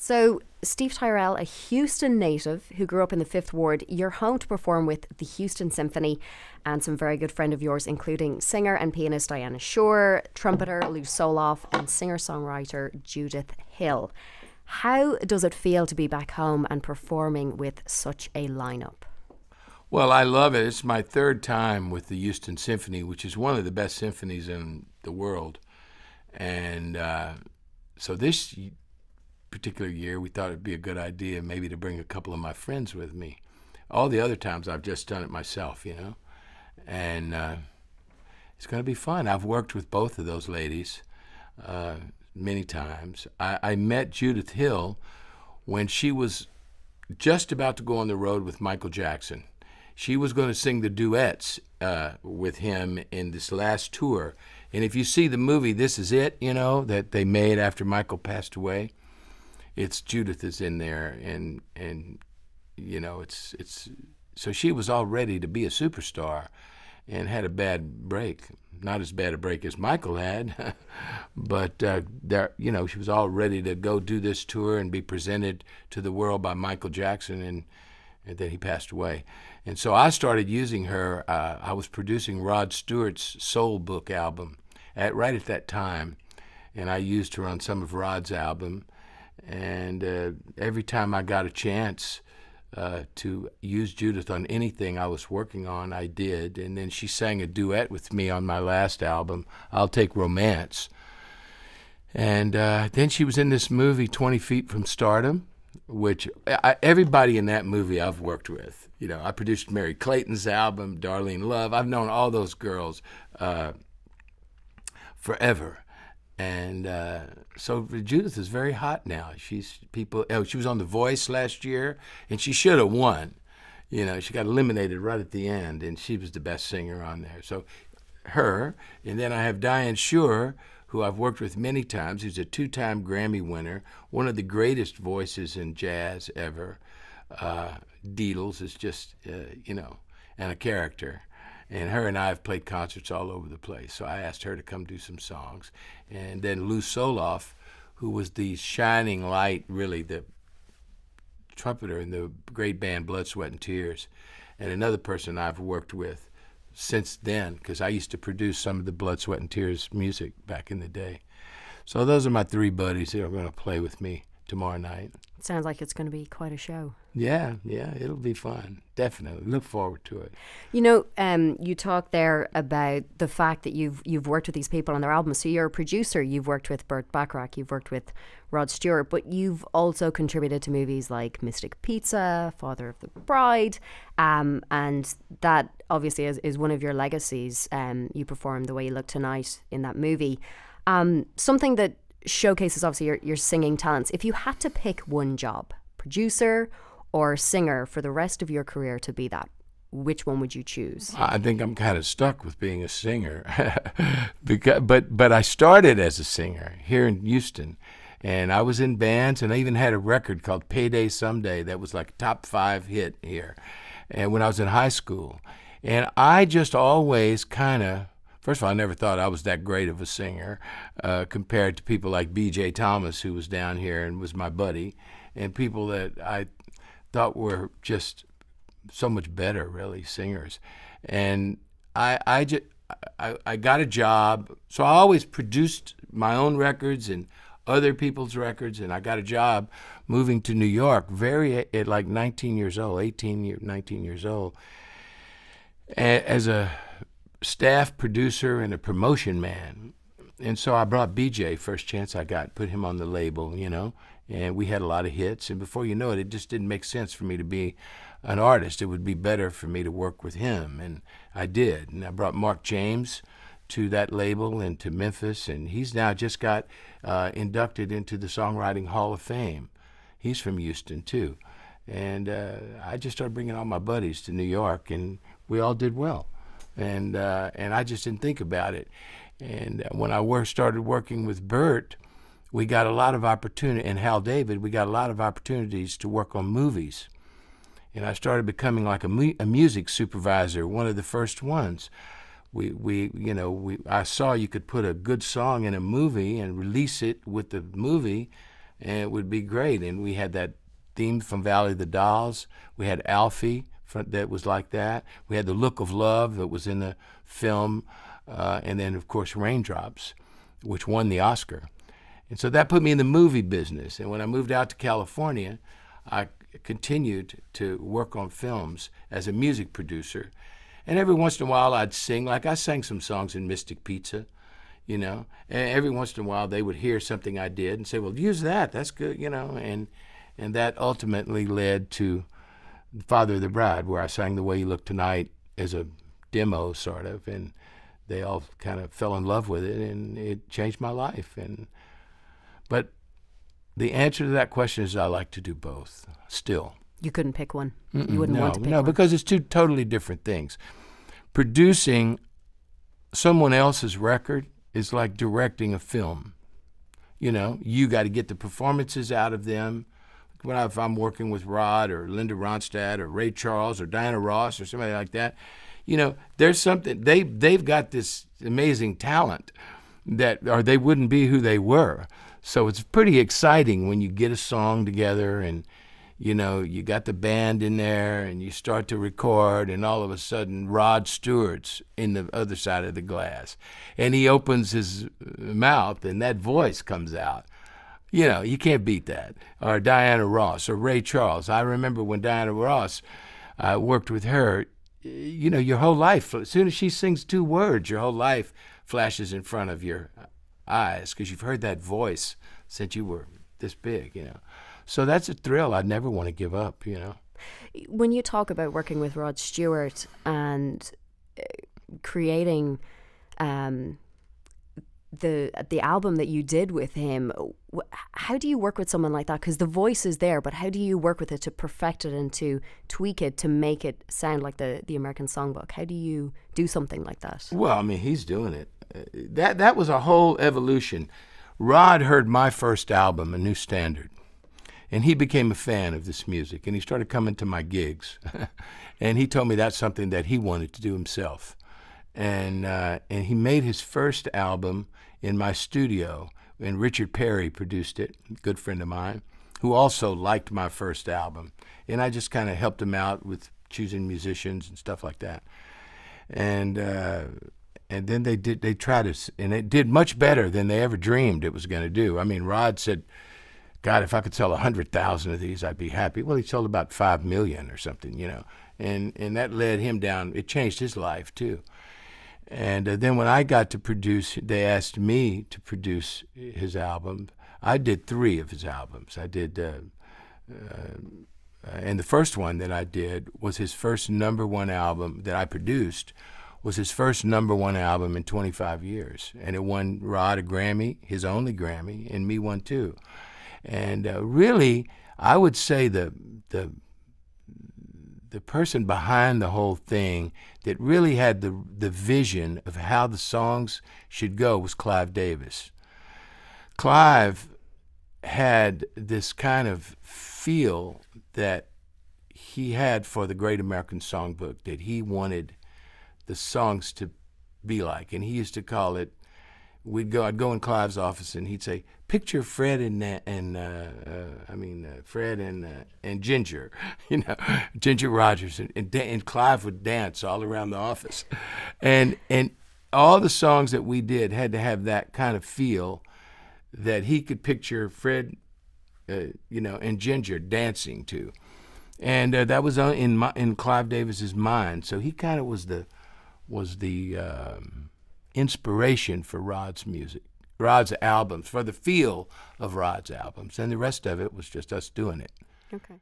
So, Steve Tyrell, a Houston native who grew up in the Fifth Ward, you're home to perform with the Houston Symphony and some very good friend of yours, including singer and pianist Diana Shore, trumpeter Lou Soloff, and singer-songwriter Judith Hill. How does it feel to be back home and performing with such a lineup? Well, I love it. It's my third time with the Houston Symphony, which is one of the best symphonies in the world. And so this particular year, we thought it'd be a good idea maybe to bring a couple of my friends with me. All the other times I've just done it myself, you know. And it's going to be fun. I've worked with both of those ladies many times. I met Judith Hill when she was just about to go on the road with Michael Jackson. She was going to sing the duets with him in this last tour. And if you see the movie This Is It, you know, that they made after Michael passed away, it's Judith is in there, and you know, it's so she was all ready to be a superstar and had a bad break. Not as bad a break as Michael had, but there, you know, she was all ready to go do this tour and be presented to the world by Michael Jackson, and then he passed away. And so I started using her. I was producing Rod Stewart's Songbook album right at that time, and I used her on some of Rod's album. And every time I got a chance to use Judith on anything I was working on, I did. And then she sang a duet with me on my last album, I'll Take Romance. And then she was in this movie, 20 Feet from Stardom, which everybody in that movie I've worked with. You know, I produced Mary Clayton's album, Darlene Love. I've known all those girls forever. And so Judith is very hot now. She was on The Voice last year, and she should have won. You know, she got eliminated right at the end, and she was the best singer on there. So her, and then I have Diane Shore, who I've worked with many times, who's a two-time Grammy winner, one of the greatest voices in jazz ever. Edel is just, you know, and a character. And her and I have played concerts all over the place. So I asked her to come do some songs. And then Lou Soloff, who was the shining light, really, the trumpeter in the great band Blood, Sweat, and Tears. And another person I've worked with since then, because I used to produce some of the Blood, Sweat, and Tears music back in the day. So those are my three buddies that are going to play with me tomorrow night. It sounds like it's going to be quite a show. Yeah, it'll be fun. Definitely. Look forward to it. You know, you talked there about the fact that you've worked with these people on their albums. So you're a producer. You've worked with Burt Bacharach. You've worked with Rod Stewart. But you've also contributed to movies like Mystic Pizza, Father of the Bride. And that obviously is one of your legacies. You performed The Way You Look Tonight in that movie. Something that showcases obviously your singing talents. If you had to pick one job, producer or singer, for the rest of your career to be that, which one would you choose? I think I'm kind of stuck with being a singer, but I started as a singer here in Houston, and I was in bands, and I even had a record called Payday Someday that was like a top 5 hit here, and when I was in high school, and I just always kind of, first of all, I never thought I was that great of a singer compared to people like B.J. Thomas, who was down here and was my buddy, and people that I thought were just so much better, really, singers. And I got a job, so I always produced my own records and other people's records, and I got a job moving to New York at like 19 years old, 19 years old, as a staff producer and a promotion man. And so I brought BJ, first chance I got, put him on the label, you know, and we had a lot of hits. And before you know it, it just didn't make sense for me to be an artist. It would be better for me to work with him, and I did. And I brought Mark James to that label and to Memphis, and he's now just got inducted into the Songwriting Hall of Fame. He's from Houston, too. And I just started bringing all my buddies to New York, and we all did well. And I just didn't think about it. And when I started working with Burt, we got a lot of opportunity, and Hal David, we got a lot of opportunities to work on movies. And I started becoming like a music supervisor, one of the first ones. I saw you could put a good song in a movie and release it with the movie and it would be great. And we had that theme from Valley of the Dolls. We had Alfie that was like that. We had The Look of Love that was in the film, and then, of course, Raindrops, which won the Oscar. And so that put me in the movie business. And when I moved out to California, I continued to work on films as a music producer. And every once in a while I'd sing, like I sang some songs in Mystic Pizza, you know. And every once in a while they would hear something I did and say, well, use that, that's good, you know. And that ultimately led to Father of the Bride, where I sang The Way You Look Tonight as a demo, sort of. And they all kind of fell in love with it, and it changed my life. But the answer to that question is I like to do both, still. You couldn't pick one? You wouldn't want to pick one? No, because it's two totally different things. Producing someone else's record is like directing a film. You know, you got to get the performances out of them. If I'm working with Rod or Linda Ronstadt or Ray Charles or Diana Ross or somebody like that, you know, there's something, they've got this amazing talent that, or they wouldn't be who they were. So it's pretty exciting when you get a song together and, you know, you got the band in there and you start to record, and all of a sudden Rod Stewart's in the other side of the glass and he opens his mouth and that voice comes out. You know, you can't beat that. Or Diana Ross or Ray Charles. I remember when Diana Ross, I worked with her, you know, your whole life, as soon as she sings 2 words, your whole life flashes in front of your eyes because you've heard that voice since you were this big, you know. So that's a thrill I'd never want to give up, you know. When you talk about working with Rod Stewart and creating the album that you did with him, how do you work with someone like that? Because the voice is there, but how do you work with it to perfect it and to tweak it to make it sound like the American Songbook? How do you do something like that? Well, I mean, he's doing it. That was a whole evolution. Rod heard my first album, A New Standard, and he became a fan of this music, and he started coming to my gigs. And he told me that's something that he wanted to do himself. And he made his first album in my studio, and Richard Perry produced it, a good friend of mine, who also liked my first album. And I just kind of helped him out with choosing musicians and stuff like that. And then they tried it, and it did much better than they ever dreamed it was going to do. I mean, Rod said, God, if I could sell 100,000 of these, I'd be happy. Well, he sold about 5 million or something, you know. And that led him down. It changed his life, too. And then when I got to produce, they asked me to produce his album. I did 3 of his albums. I did, and the first one that I did was his first #1 album that I produced, was his first #1 album in 25 years. And it won Rod a Grammy, his only Grammy, and me one too. And really, I would say the person behind the whole thing that really had the vision of how the songs should go was Clive Davis. Clive had this kind of feel that he had for the Great American Songbook, that he wanted the songs to be like. And he used to call it, I'd go in Clive's office and he'd say, picture Fred and Ginger, you know, Ginger Rogers, and Clive would dance all around the office, and all the songs that we did had to have that kind of feel, that he could picture Fred, you know, and Ginger dancing to, and that was in Clive Davis's mind. So he kind of was the inspiration for Rod's music, Rod's albums, for the feel of Rod's albums, and the rest of it was just us doing it. Okay.